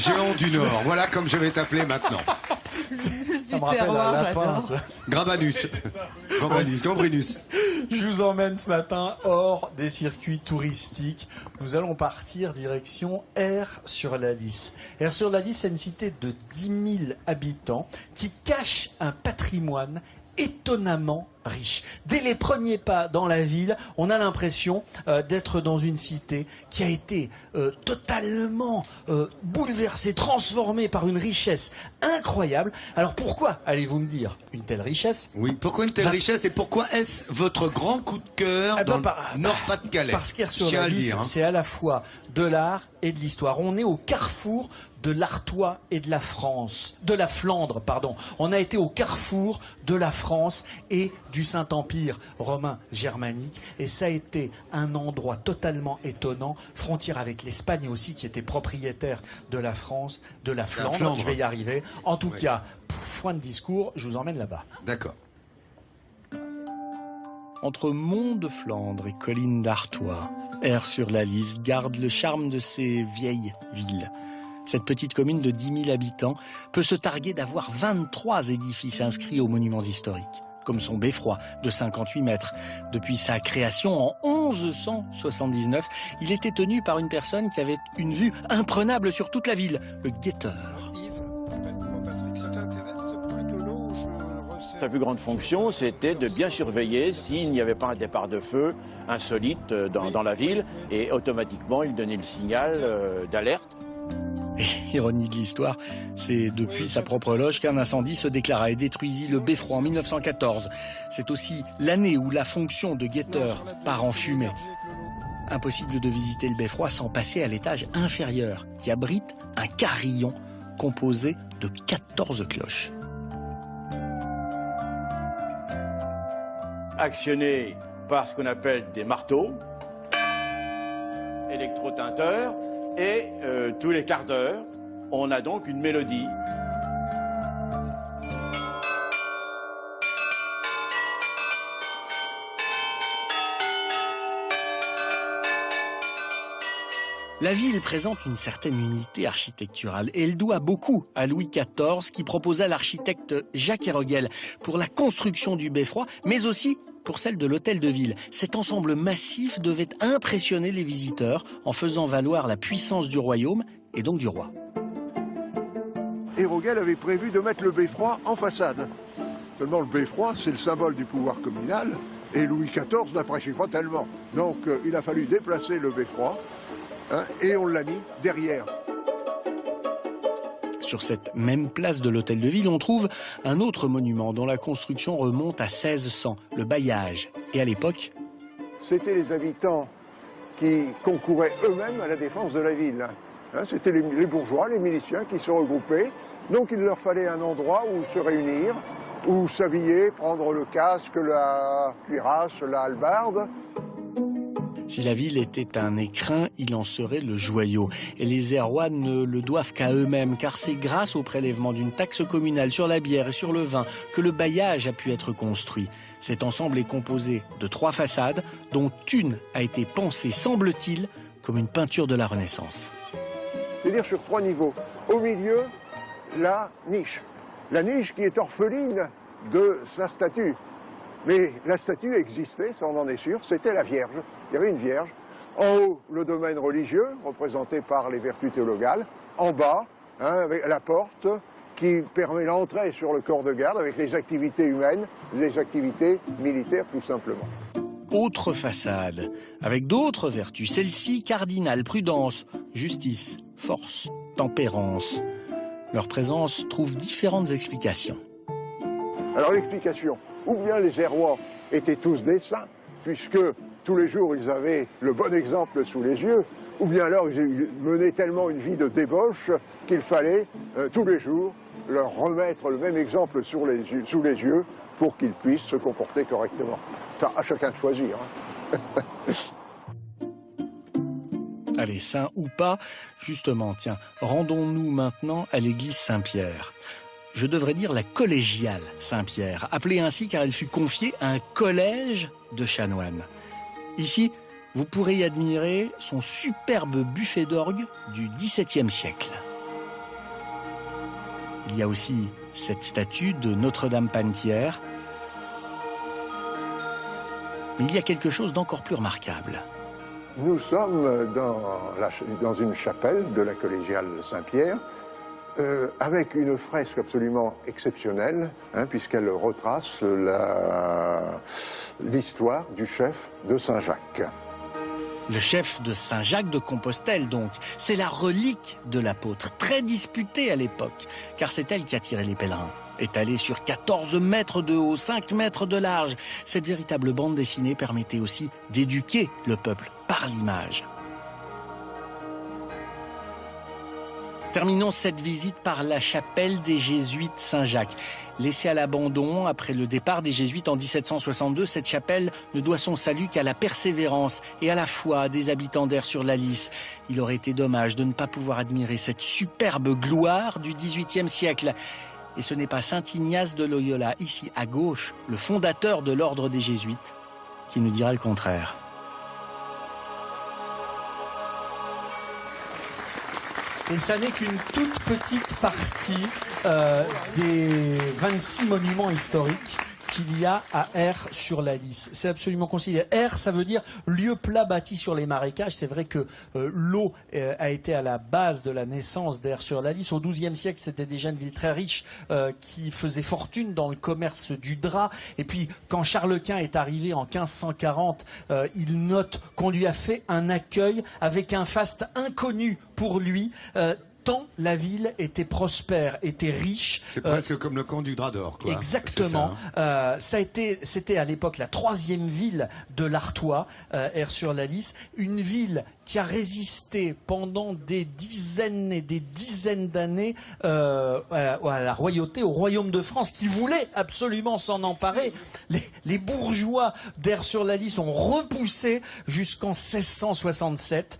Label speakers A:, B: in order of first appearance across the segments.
A: Géant du Nord, voilà comme je vais t'appeler maintenant.
B: Ça me rappelle un lapin, ça.
A: Grabanus. Gambrinus.
B: Je vous emmène ce matin hors des circuits touristiques. Nous allons partir direction Aire-sur-la-Lys. Aire-sur-la-Lys, c'est une cité de 10 000 habitants qui cache un patrimoine étonnamment riche. Dès les premiers pas dans la ville, on a l'impression d'être dans une cité qui a été totalement bouleversée, transformée par une richesse incroyable. Alors pourquoi, allez-vous me dire, une telle richesse?
A: Oui, pourquoi une telle richesse et pourquoi est-ce votre grand coup de cœur dans le Nord-Pas-de-Calais?
B: Parce qu'Aire-sur-la-Lys, c'est à la fois de l'art et de l'histoire. On est au carrefour de l'Artois et de la France, de la Flandre, pardon. On a été au carrefour de la France et du Saint-Empire romain germanique, et ça a été un endroit totalement étonnant, frontière avec l'Espagne aussi, qui était propriétaire de la France, de la Flandre. Je vais y arriver. En tout cas, fin de discours, je vous emmène là-bas.
A: D'accord.
B: Entre monts de Flandre et collines d'Artois, Aire-sur-la-Lys garde le charme de ces vieilles villes. Cette petite commune de 10 000 habitants peut se targuer d'avoir 23 édifices inscrits aux monuments historiques, comme son beffroi de 58 mètres. Depuis sa création en 1179, il était tenu par une personne qui avait une vue imprenable sur toute la ville, le guetteur.
C: Sa plus grande fonction, c'était de bien surveiller s'il n'y avait pas un départ de feu insolite dans la ville, et automatiquement il donnait le signal d'alerte.
B: Et, ironie de l'histoire, c'est depuis sa propre loge qu'un incendie se déclara et détruisit le beffroi en 1914. C'est aussi l'année où la fonction de guetteur part en fumée. Impossible de visiter le beffroi sans passer à l'étage inférieur, qui abrite un carillon composé de 14 cloches.
C: Actionné par ce qu'on appelle des marteaux, électrotinteurs, et tous les quarts d'heure, on a donc une mélodie.
B: La ville présente une certaine unité architecturale et elle doit beaucoup à Louis XIV qui proposa l'architecte Jacques Héroguel pour la construction du beffroi, mais aussi pour celle de l'hôtel de ville. Cet ensemble massif devait impressionner les visiteurs en faisant valoir la puissance du royaume et donc du roi.
D: Héroguel avait prévu de mettre le beffroi en façade. Seulement le beffroi, c'est le symbole du pouvoir communal et Louis XIV n'appréciait pas tellement. Donc il a fallu déplacer le beffroi et on l'a mis derrière.
B: Sur cette même place de l'hôtel de ville, on trouve un autre monument dont la construction remonte à 1600, le bailliage. Et à l'époque,
D: c'était les habitants qui concouraient eux-mêmes à la défense de la ville. C'était les bourgeois, les miliciens qui se regroupaient. Donc il leur fallait un endroit où se réunir, où s'habiller, prendre le casque, la cuirasse, la hallebarde.
B: Si la ville était un écrin, il en serait le joyau. Et les Airois ne le doivent qu'à eux-mêmes, car c'est grâce au prélèvement d'une taxe communale sur la bière et sur le vin que le bailliage a pu être construit. Cet ensemble est composé de 3 façades, dont une a été pensée, semble-t-il, comme une peinture de la Renaissance.
D: C'est-à-dire sur 3 niveaux. Au milieu, la niche. La niche qui est orpheline de sa statue. Mais la statue existait, ça on en est sûr, c'était la Vierge. Il y avait une Vierge. En haut, le domaine religieux, représenté par les vertus théologales. En bas, avec la porte qui permet l'entrée sur le corps de garde avec les activités humaines, les activités militaires tout simplement.
B: Autre façade, avec d'autres vertus, celle-ci cardinale, prudence, justice, force, tempérance. Leur présence trouve différentes explications.
D: Alors l'explication, ou bien les Airois étaient tous des saints, puisque tous les jours ils avaient le bon exemple sous les yeux, ou bien alors ils menaient tellement une vie de débauche qu'il fallait tous les jours leur remettre le même exemple sous les yeux pour qu'ils puissent se comporter correctement. Ça, à chacun de choisir.
B: Allez, saint ou pas, justement, tiens, rendons-nous maintenant à l'église Saint-Pierre. Je devrais dire la collégiale Saint-Pierre, appelée ainsi car elle fut confiée à un collège de chanoines. Ici, vous pourrez y admirer son superbe buffet d'orgue du XVIIe siècle. Il y a aussi cette statue de Notre-Dame-Panetière. Mais il y a quelque chose d'encore plus remarquable.
D: Nous sommes dans une chapelle de la collégiale Saint-Pierre, avec une fresque absolument exceptionnelle, puisqu'elle retrace l'histoire du chef de Saint-Jacques.
B: Le chef de Saint-Jacques de Compostelle, donc. C'est la relique de l'apôtre, très disputée à l'époque, car c'est elle qui attirait les pèlerins. Étalée sur 14 mètres de haut, 5 mètres de large, cette véritable bande dessinée permettait aussi d'éduquer le peuple par l'image. Terminons cette visite par la chapelle des Jésuites Saint-Jacques. Laissée à l'abandon après le départ des Jésuites en 1762, cette chapelle ne doit son salut qu'à la persévérance et à la foi des habitants d'Aire-sur-la-Lys. Il aurait été dommage de ne pas pouvoir admirer cette superbe gloire du XVIIIe siècle. Et ce n'est pas saint Ignace de Loyola, ici à gauche, le fondateur de l'ordre des Jésuites, qui nous dira le contraire. Et ça n'est qu'une toute petite partie des 26 monuments historiques qu'il y a à Aire-sur-la-Lys. C'est absolument considéré. Aire, ça veut dire lieu plat bâti sur les marécages. C'est vrai que l'eau a été à la base de la naissance d'Aire-sur-la-Lys. Au XIIe siècle, c'était déjà une ville très riche qui faisait fortune dans le commerce du drap. Et puis, quand Charles Quint est arrivé en 1540, il note qu'on lui a fait un accueil avec un faste inconnu pour lui. Tant la ville était prospère, était riche.
A: C'est presque comme le camp du Drap d'Or, quoi.
B: Exactement.
A: Ça,
B: c'était à l'époque la 3e ville de l'Artois, Aire-sur-la-Lys. Une ville qui a résisté pendant des dizaines et des dizaines d'années à la royauté, au royaume de France, qui voulait absolument s'en emparer. Les bourgeois d'Aire-sur-la-Lys ont repoussé jusqu'en 1667,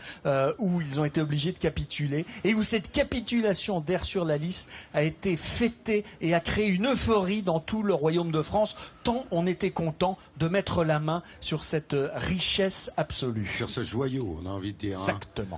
B: où ils ont été obligés de capituler, et où cette capitulation d'Aire-sur-la-Lys a été fêtée et a créé une euphorie dans tout le royaume de France, tant on était content de mettre la main sur cette richesse absolue.
A: sur ce joyau, on a envie de dire.
B: Exactement.